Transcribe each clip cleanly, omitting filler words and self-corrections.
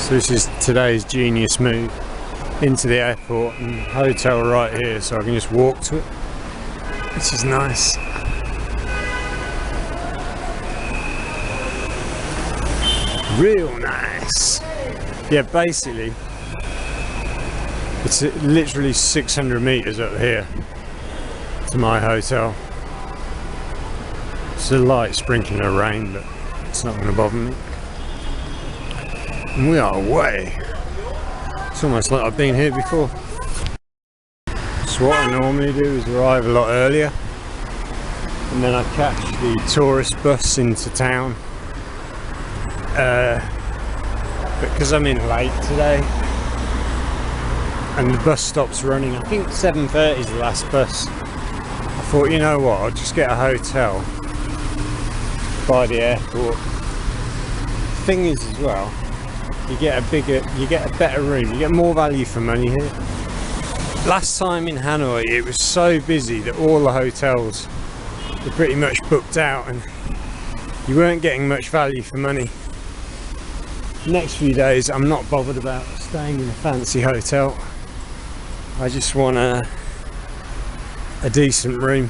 So this is today's genius move into the airport, and hotel right here, so I can just walk to it, which is nice. Real nice. Yeah, basically it's literally 600 meters up here to my hotel. It's a light sprinkling of rain, but it's not going to bother me. And we are away. It's almost like I've been here before. So what I normally do is arrive a lot earlier, and then I catch the tourist bus into town. But because I'm in late today and the bus stops running, I think 7:30 is the last bus, I thought, you know what, I'll just get a hotel by the airport. Thing is as well, you get a better room, you get more value for money here. Last time in Hanoi it was so busy that all the hotels were pretty much booked out and you weren't getting much value for money. Next few days I'm not bothered about staying in a fancy hotel. I just want a decent room.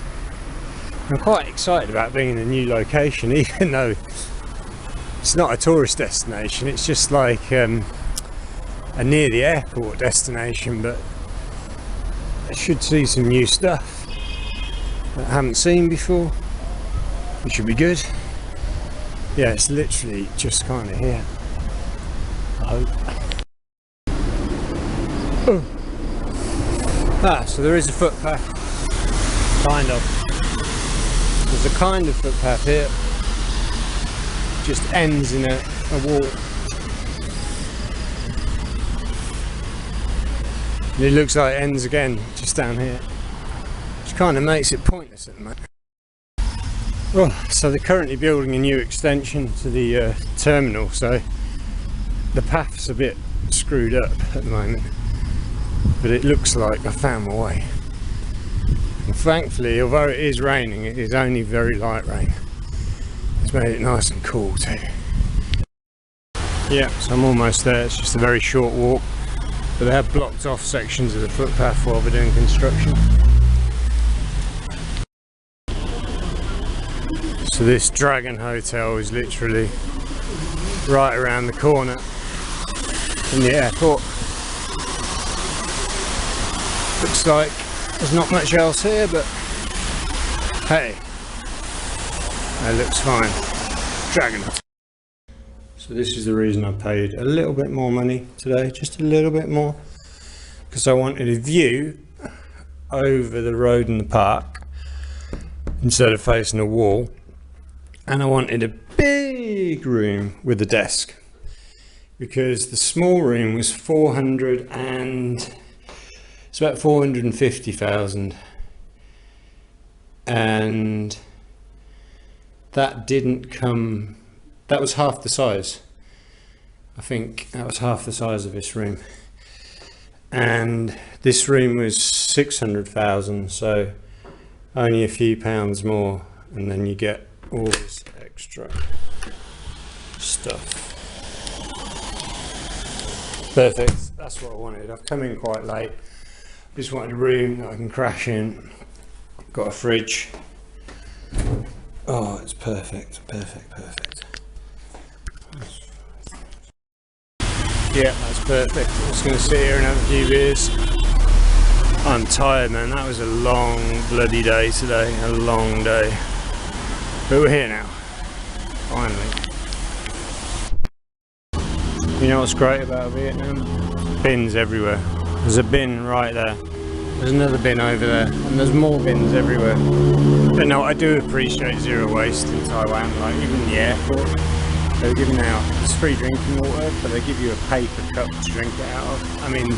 I'm quite excited about being in a new location, even though it's not a tourist destination, it's just like a near the airport destination, but I should see some new stuff that I haven't seen before, which should be good. Yeah, it's literally just kind of here. Oh. So there is a footpath, kind of. There's a kind of footpath here, just ends in a wall. And it looks like it ends again just down here, which kind of makes it pointless at the moment. Oh, so they're currently building a new extension to the terminal, so the path's a bit screwed up at the moment, but it looks like I found my way. And thankfully, although it is raining, it is only very light rain. It's made it nice and cool too. Yeah, so I'm almost there. It's just a very short walk, but they have blocked off sections of the footpath while they're doing construction. So this Dragon Hotel is literally right around the corner from the airport. Looks like there's not much else here, but hey, that looks fine. Dragon Hotel. So this is the reason I paid a little bit more money today, just a little bit more, because I wanted a view over the road and the park instead of facing a wall, and I wanted a big room with a desk, because the small room was it's about 450,000, and that didn't come, that was half the size. I think that was half the size of this room, and this room was 600,000, so only a few pounds more, and then you get all this extra stuff. Perfect, that's what I wanted. I've come in quite late. Just wanted a room that I can crash in. Got a fridge. Oh, it's perfect, perfect, perfect. Yeah, that's perfect. I'm just going to sit here and have a few beers. I'm tired, man. That was a long bloody day today. A long day. But we're here now. Finally. You know what's great about Vietnam? Bins everywhere. There's a bin right there. There's another bin over there. And there's more bins everywhere. But no, I do appreciate zero waste in Taiwan. Like, even in the airport, they're giving out this free drinking water, but they give you a paper cup to drink it out of. I mean,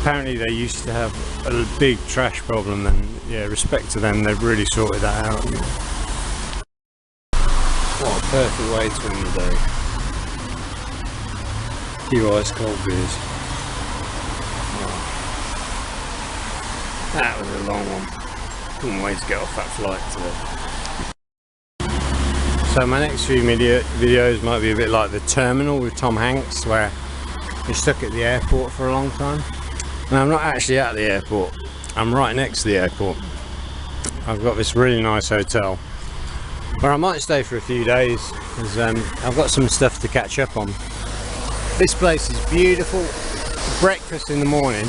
apparently they used to have a big trash problem, and yeah, respect to them, they've really sorted that out. What a perfect way to end the day. Few ice cold beers. Oh. That was a long one. Couldn't wait to get off that flight today. So So my next few videos might be a bit like the terminal with Tom Hanks, where he's stuck at the airport for a long time. And I'm not actually at the airport, I'm right next to the airport. I've got this really nice hotel where I might stay for a few days, because I've got some stuff to catch up on. This place is beautiful. Breakfast in the morning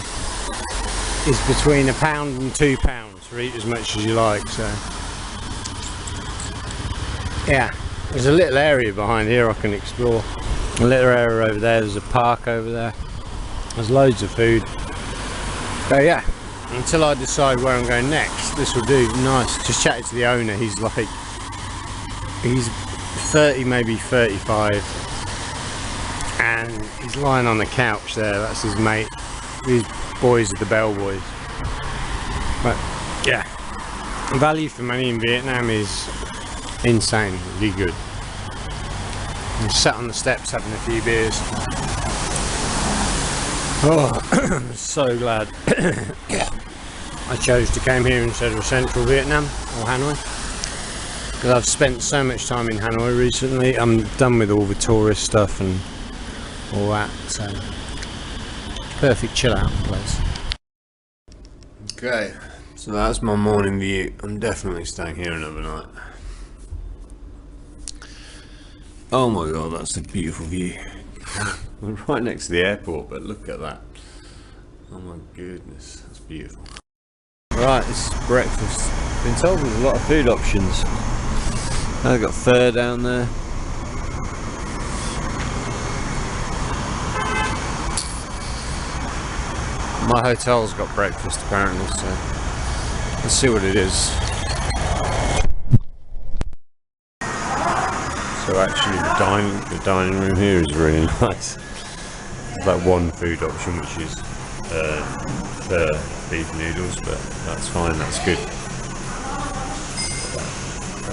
is between £1 and £2 for eat as much as you like. So yeah, there's a little area behind here I can explore. A little area over there, there's a park over there. There's loads of food. So yeah, until I decide where I'm going next, this will do. Nice. Just chatted to the owner. He's 30, maybe 35, and he's lying on the couch there. That's his mate. These boys are the bellboys. But yeah, value for money in Vietnam is insane, really good. I'm sat on the steps having a few beers. Oh, I'm so glad I chose to come here instead of central Vietnam or Hanoi, because I've spent so much time in Hanoi recently. I'm done with all the tourist stuff and all that, so perfect chill out place. Okay, so that's my morning view. I'm definitely staying here another night. Oh my god, that's a beautiful view. We're right next to the airport, but look at that. Oh my goodness, that's beautiful. Right, this is breakfast. Been told there's a lot of food options. I've got pho down there. My hotel's got breakfast apparently, so let's see what it is. So actually the dining room here is really nice. There's like one food option, which is pho, beef noodles, but that's fine, that's good.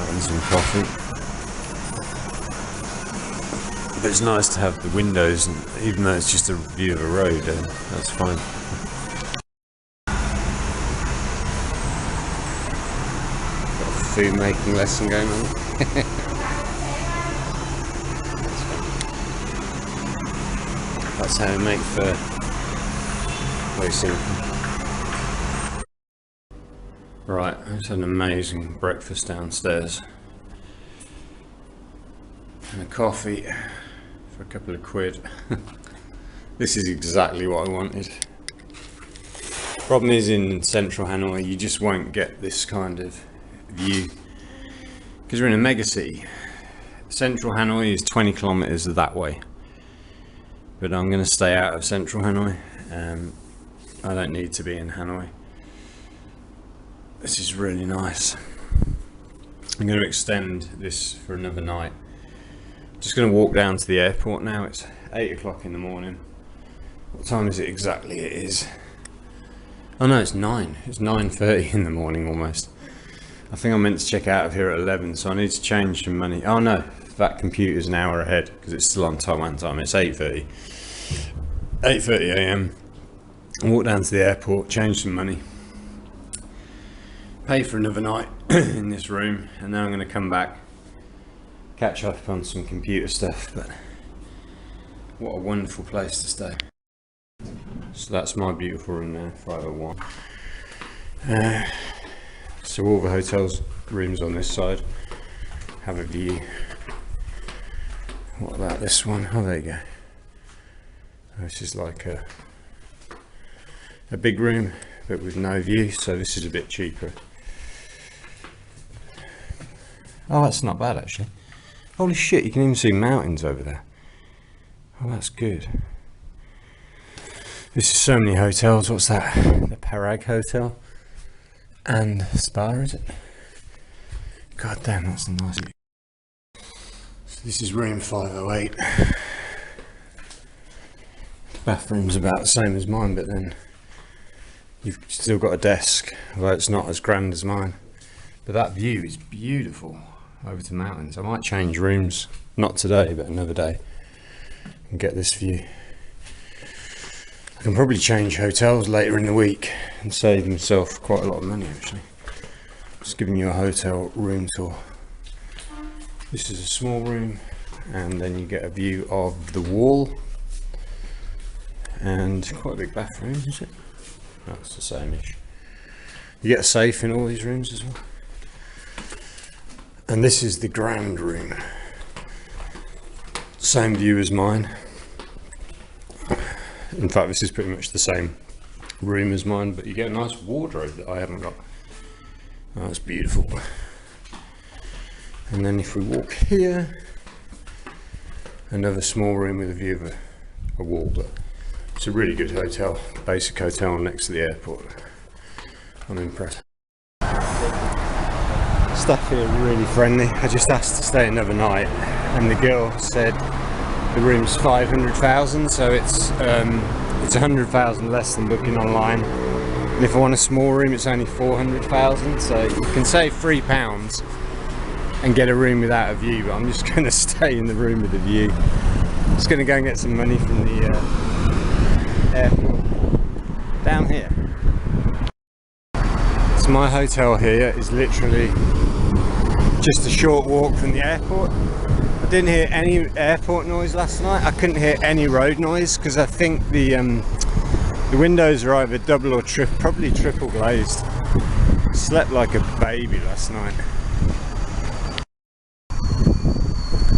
And some coffee. But it's nice to have the windows, and even though it's just a view of a road, that's fine. Got a food making lesson going on. That's how we make pho. Very simple. Right, I just had an amazing breakfast downstairs. And a coffee for a couple of quid. This is exactly what I wanted. Problem is, in central Hanoi you just won't get this kind of view because we're in a mega city. Central Hanoi is 20 kilometers that way, but I'm going to stay out of central Hanoi. I don't need to be in Hanoi. This is really nice. I'm going to extend this for another night. Just going to walk down to the airport now. It's 8 o'clock in the morning. What time is it exactly? It is, oh no, it's 9. It's 9:30 in the morning almost. I think I'm meant to check out of here at 11, so I need to change some money. Oh no, that computer's an hour ahead because it's still on Taiwan time. It's 8:30 a.m. Walk down to the airport, change some money, pay for another night in this room, and then I'm going to come back, catch up on some computer stuff. But what a wonderful place to stay. So that's my beautiful room there, 501. So all the hotel's rooms on this side have a view. What about this one? Oh, there you go. This is like a big room but with no view, so this is a bit cheaper. Oh, that's not bad actually. Holy shit, you can even see mountains over there. Oh, that's good. This is so many hotels. What's that? The Parag Hotel and Spa, is it? God damn, that's nice. So this is room 508. Bathroom's about the same as mine, but then you've still got a desk, although it's not as grand as mine. But that view is beautiful over the mountains. I might change rooms, not today, but another day, and get this view. I can probably change hotels later in the week and save myself quite a lot of money actually. Just giving you a hotel room tour. This is a small room, and then you get a view of the wall, and quite a big bathroom, is it? That's the same-ish. You get a safe in all these rooms as well. And this is the grand room. Same view as mine. In fact, this is pretty much the same room as mine, but you get a nice wardrobe that I haven't got. Oh, that's beautiful. And then if we walk here, another small room with a view of a wall, but it's a really good hotel, basic hotel next to the airport. I'm impressed. Staff here are really friendly. I just asked to stay another night, and the girl said the room's 500,000, so it's 100,000 less than booking online. And if I want a small room, it's only 400,000, so you can save £3 and get a room without a view. But I'm just going to stay in the room with a view. Just going to go and get some money from the airport down here. So my hotel here is literally just a short walk from the airport. I didn't hear any airport noise last night. I couldn't hear any road noise because I think the windows are either double or probably triple glazed. Slept like a baby last night.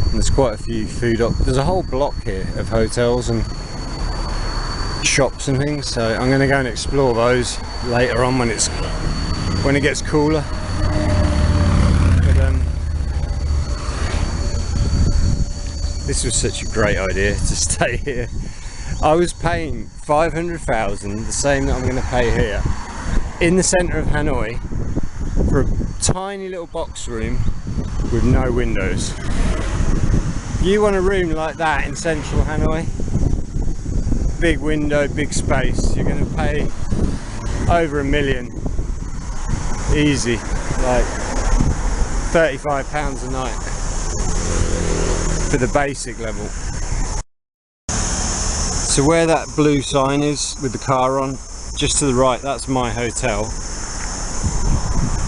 And there's quite a few there's a whole block here of hotels and shops and things, so I'm going to go and explore those later on when it gets cooler. But this was such a great idea to stay here. I was paying 500,000, the same that I'm going to pay here, in the centre of Hanoi, for a tiny little box room with no windows. You want a room like that in central Hanoi? Big window, big space. You're going to pay over £1 million. Easy, like £35 a night for the basic level. So where that blue sign is with the car on, just to the right, that's my hotel.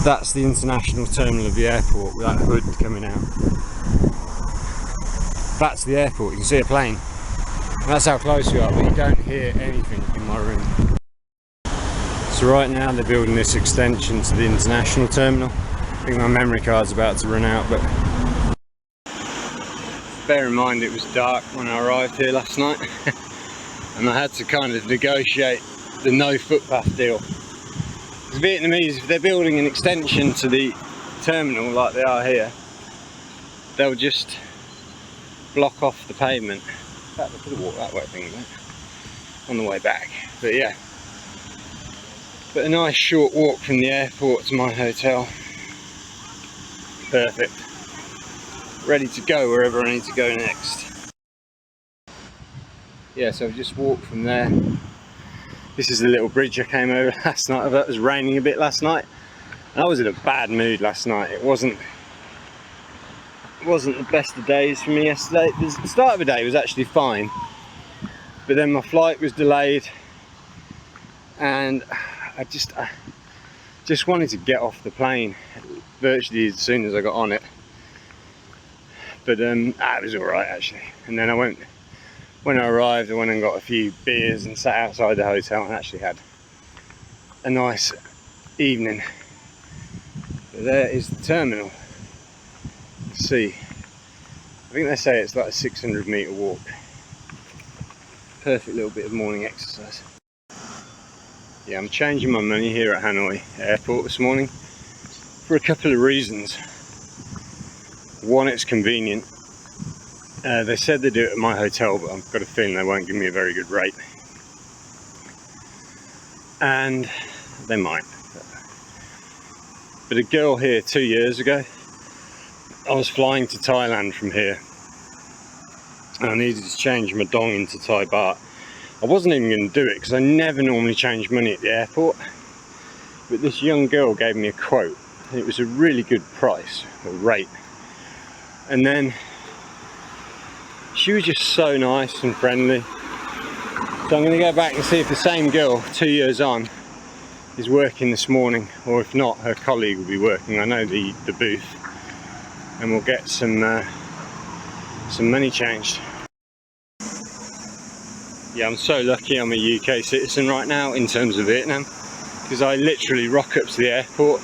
That's the international terminal of the airport with that hood coming out. That's the airport, you can see a plane. That's how close you are, but you don't hear anything in my room. So right now they're building this extension to the international terminal. I think my memory card's about to run out, but bear in mind it was dark when I arrived here last night. And I had to kind of negotiate the no footpath deal. Because Vietnamese, if they're building an extension to the terminal like they are here, they'll just block off the pavement. In fact, they could have walked that way, thing on the way back. But yeah, but a nice short walk from the airport to my hotel. Perfect. Ready to go wherever I need to go next. Yeah, so I've just walked from there. This is the little bridge I came over last night. It was raining a bit last night. I was in a bad mood last night. It wasn't the best of days for me yesterday. The start of the day was actually fine, but then my flight was delayed, and I just wanted to get off the plane virtually as soon as I got on it. But it was all right actually. And then when I arrived, I went and got a few beers and sat outside the hotel and actually had a nice evening. But there is the terminal. Let's see. I think they say it's like a 600-metre walk. Perfect little bit of morning exercise. Yeah, I'm changing my money here at Hanoi Airport this morning for a couple of reasons. One, it's convenient. They said they do it at my hotel, but I've got a feeling they won't give me a very good rate. And they might. But a girl here 2 years ago, I was flying to Thailand from here, and I needed to change my dong into Thai baht. I wasn't even going to do it because I never normally change money at the airport. But this young girl gave me a quote, and it was a really good price or rate. And then she was just so nice and friendly. So I'm going to go back and see if the same girl 2 years on is working this morning, or if not, her colleague will be working. I know the booth. and we'll get some money changed. Yeah, I'm so lucky I'm a UK citizen right now in terms of Vietnam, because I literally rock up to the airport,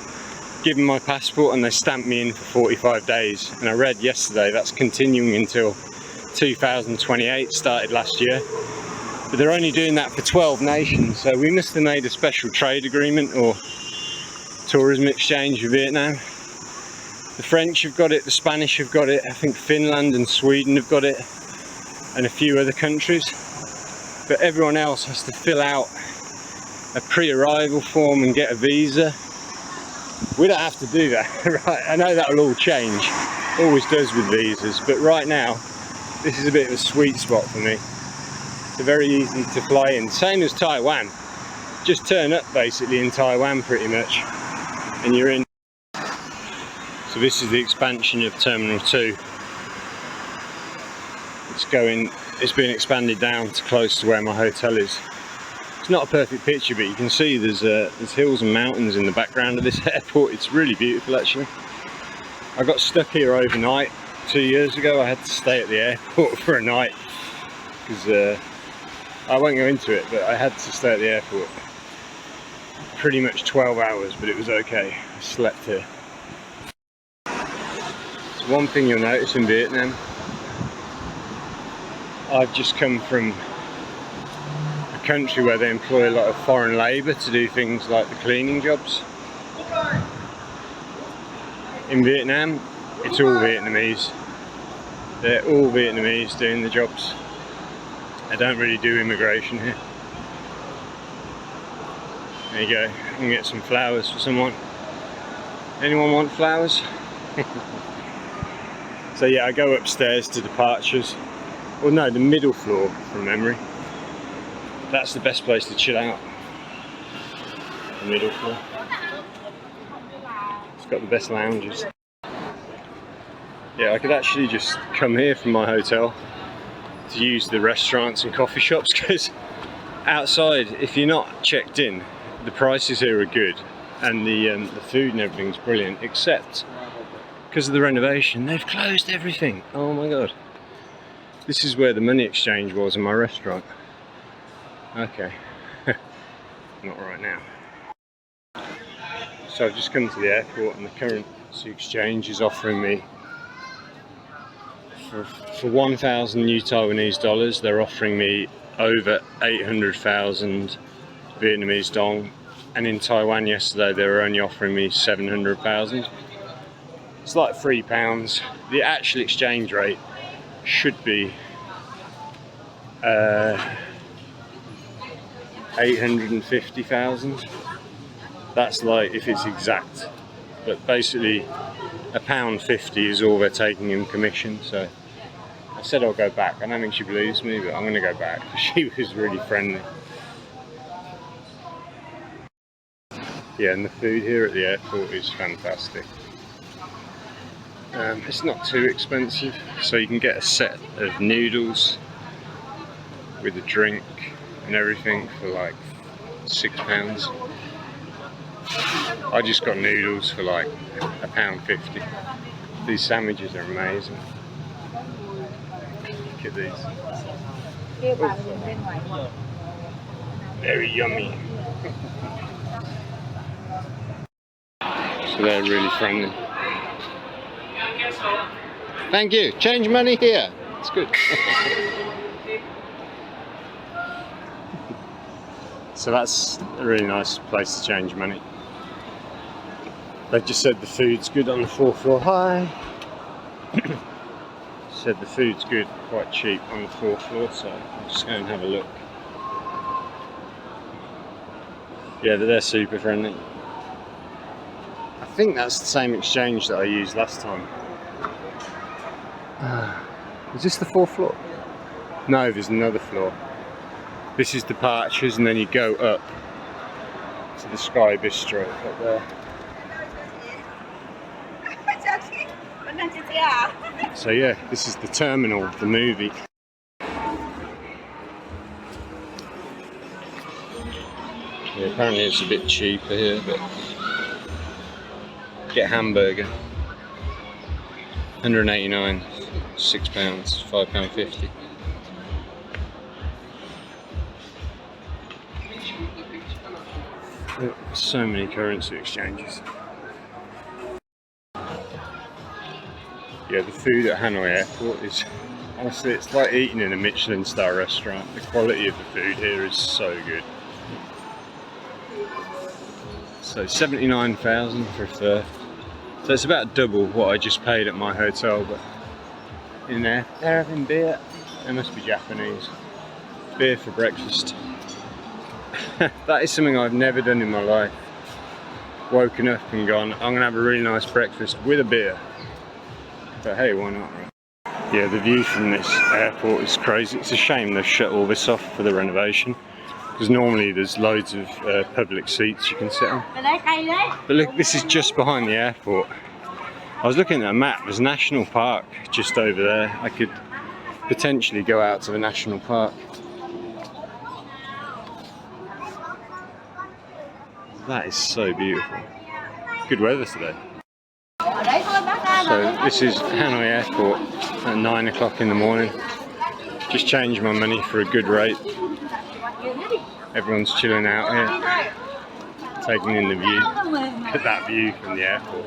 give them my passport, and they stamp me in for 45 days. And I read yesterday that's continuing until 2028, started last year. But they're only doing that for 12 nations, so we must have made a special trade agreement or tourism exchange with Vietnam. The French have got it, the Spanish have got it, I think Finland and Sweden have got it, and a few other countries. But everyone else has to fill out a pre-arrival form and get a visa. We don't have to do that, right? I know that'll all change, always does with visas, but right now this is a bit of a sweet spot for me. It's very easy to fly in, same as Taiwan. Just turn up basically in Taiwan pretty much and you're in. So this is the expansion of Terminal 2. It's been expanded down to close to where my hotel is. It's not a perfect picture, but you can see there's hills and mountains in the background of this airport. It's really beautiful actually. I got stuck here overnight 2 years ago. I had to stay at the airport for a night because I won't go into it, but I had to stay at the airport pretty much 12 hours, but it was okay. I slept here. So one thing you'll notice in Vietnam, I've just come from a country where they employ a lot of foreign labour to do things like the cleaning jobs. In Vietnam, it's all Vietnamese. They're all Vietnamese doing the jobs. I don't really do immigration here. There you go, I can get some flowers for someone. Anyone want flowers? So yeah, I go upstairs to departures. Well no, the middle floor from memory. That's the best place to chill out. The middle floor. It's got the best lounges. Yeah, I could actually just come here from my hotel to use the restaurants and coffee shops, because outside, if you're not checked in, the prices here are good and the food and everything's brilliant, except because of the renovation they've closed everything. Oh my god. This is where the money exchange was in my restaurant. Okay. Not right now. So I've just come to the airport and the currency exchange is offering me for 1,000 new Taiwanese dollars, they're offering me over 800,000 Vietnamese dong, and in Taiwan yesterday they were only offering me 700,000. It's like £3. The actual exchange rate should be 850,000. That's like if it's exact, but basically £1.50 is all they're taking in commission. So I said I'll go back. I don't think she believes me, but I'm going to go back. She was really friendly. Yeah, and the food here at the airport is fantastic. It's not too expensive, so you can get a set of noodles with a drink and everything for like £6. I just got noodles for like £1.50. These sandwiches are amazing. Look at these. Oh. Very yummy. So they're really friendly. Thank you. Change money here. It's good. So that's a really nice place to change money. They just said the food's good on the 4th floor. Hi. Said the food's good, quite cheap on the 4th floor, so I'll just go and have a look. Yeah, but they're super friendly. I think that's the same exchange that I used last time. Is this the 4th floor? No, there's another floor. This is departures, and then you go up to the Sky Bistro up there. So yeah, this is the terminal, the movie. Yeah, apparently it's a bit cheaper here, but get hamburger. 189, £6, £5.50. So many currency exchanges. Yeah, the food at Hanoi Airport is, honestly, it's like eating in a Michelin star restaurant. The quality of the food here is so good. So 79,000 for a fur. So it's about double what I just paid at my hotel, but in there, they're having beer. They must be Japanese. Beer for breakfast. That is something I've never done in my life. Woken up and gone, I'm gonna have a really nice breakfast with a beer. But hey, why not? Yeah, the view from this airport is crazy. It's a shame they've shut all this off for the renovation, because normally there's loads of public seats you can sit on. But look, this is just behind the airport. I was looking at a map, there's a national park just over there. I could potentially go out to the national park. That is so beautiful. Good weather today. So this is Hanoi Airport at 9 o'clock in the morning. Just changed my money for a good rate. Everyone's chilling out here, taking in the view. Look at that view from the airport.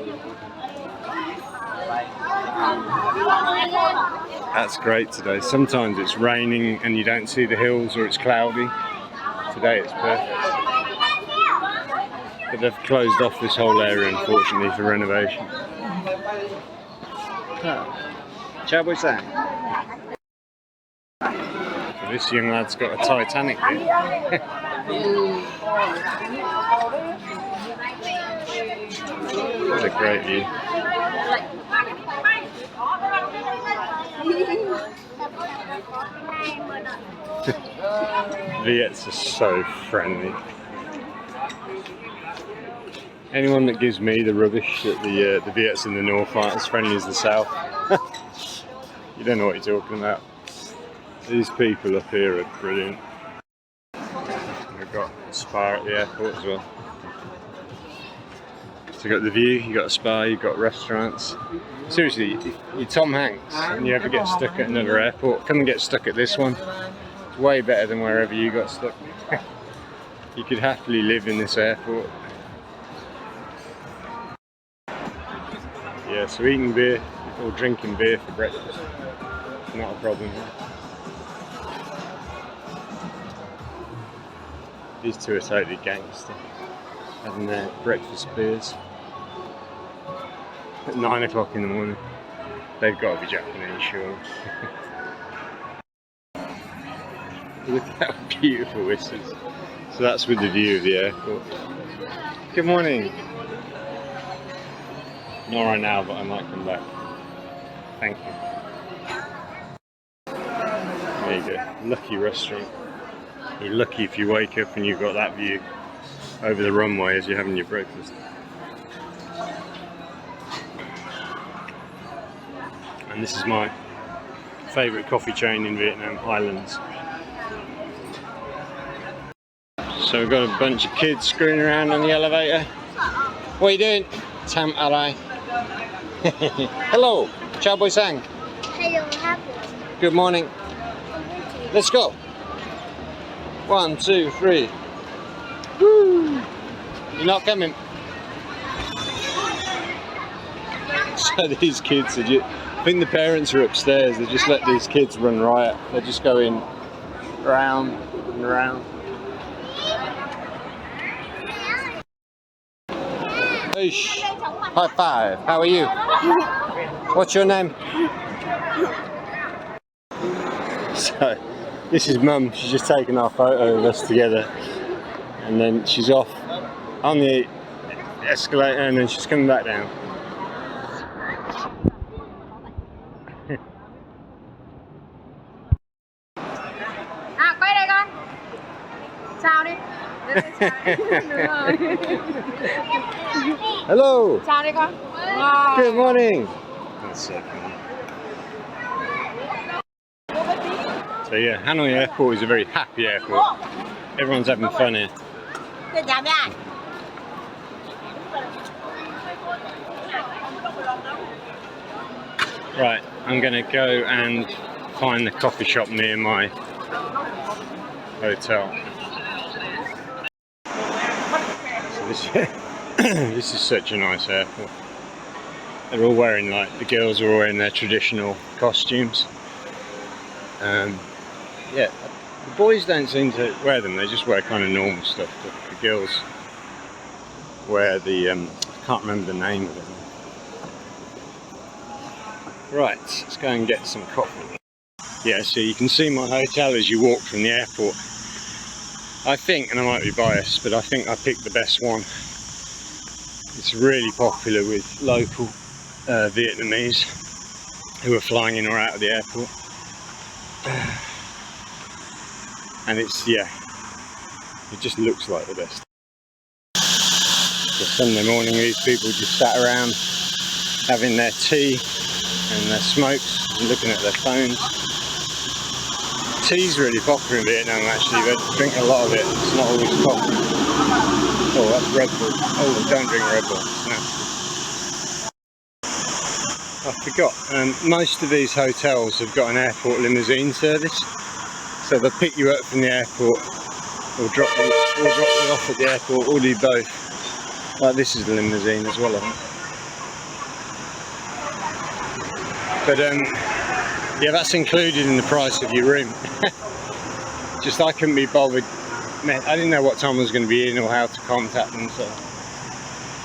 That's great today. Sometimes it's raining and you don't see the hills, or it's cloudy. Today it's perfect. But they've closed off this whole area, unfortunately, for renovation. Ciao, boy, Sam. This young lad's got a Titanic here. That's a great view. Viets are so friendly. Anyone that gives me the rubbish that the Viets in the north aren't as friendly as the south, you don't know what you're talking about. These people up here are brilliant. We've got a spa at the airport as well. So you've got the view, you've got a spa, you've got restaurants. Seriously, you're Tom Hanks and you ever get stuck at another airport, come and get stuck at this one. It's way better than wherever you got stuck. You could happily live in this airport. Yeah, so eating beer or drinking beer for breakfast, not a problem here. These two are totally gangster, having their breakfast beers at 9 o'clock in the morning. They've got to be Japanese, sure. Look how beautiful this is. So that's with the view of the airport. Good morning. Not right now, but I might come back. Thank you. There you go. Lucky restaurant. You're lucky if you wake up and you've got that view over the runway as you're having your breakfast. And this is my favourite coffee chain in Vietnam, Highlands. So we've got a bunch of kids screwing around on the elevator. What are you doing? Tam Alai. Hello, Ciao Boy Sang. Hello, happy. Good morning. Let's go. 1, 2, 3. Woo! You're not coming. So these kids are just, I think the parents are upstairs. They just let these kids run riot. They're just going round and round. Ish. High five. How are you? What's your name? So, this is Mum. She's just taken our photo of us together, and then she's off on the escalator, and then she's coming back down. Quay đây con. Chào đi. Hello. Chào đi con. Good morning. That's so funny. So yeah, Hanoi Airport is a very happy airport. Everyone's having fun here. Right, I'm going to go and find the coffee shop near my hotel. So this, this is such a nice airport. They're all wearing, like, the girls are all wearing their traditional costumes. Yeah, the boys don't seem to wear them, they just wear kind of normal stuff, but the girls wear the, I can't remember the name of it. Right, let's go and get some coffee. Yeah, so you can see my hotel as you walk from the airport. I think, and I might be biased, but I think I picked the best one. It's really popular with local Vietnamese who are flying in or out of the airport. And it's, yeah, it just looks like the best. So Sunday morning these people just sat around having their tea and their smokes and looking at their phones. Tea's really popular in Vietnam actually, they drink a lot of it, it's not always coffee. Oh, that's Red Bull. Oh, don't drink Red Bull. No. I forgot, most of these hotels have got an airport limousine service. So they'll pick you up from the airport or drop you off at the airport, or do both. Like this is the limousine as well, I think. But yeah, that's included in the price of your room. Just I couldn't be bothered. I didn't know what time I was going to be in or how to contact them, so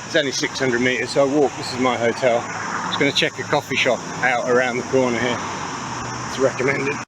it's only 600 metres, so I walk. This is my hotel. I'm just going to check a coffee shop out around the corner here. It's recommended.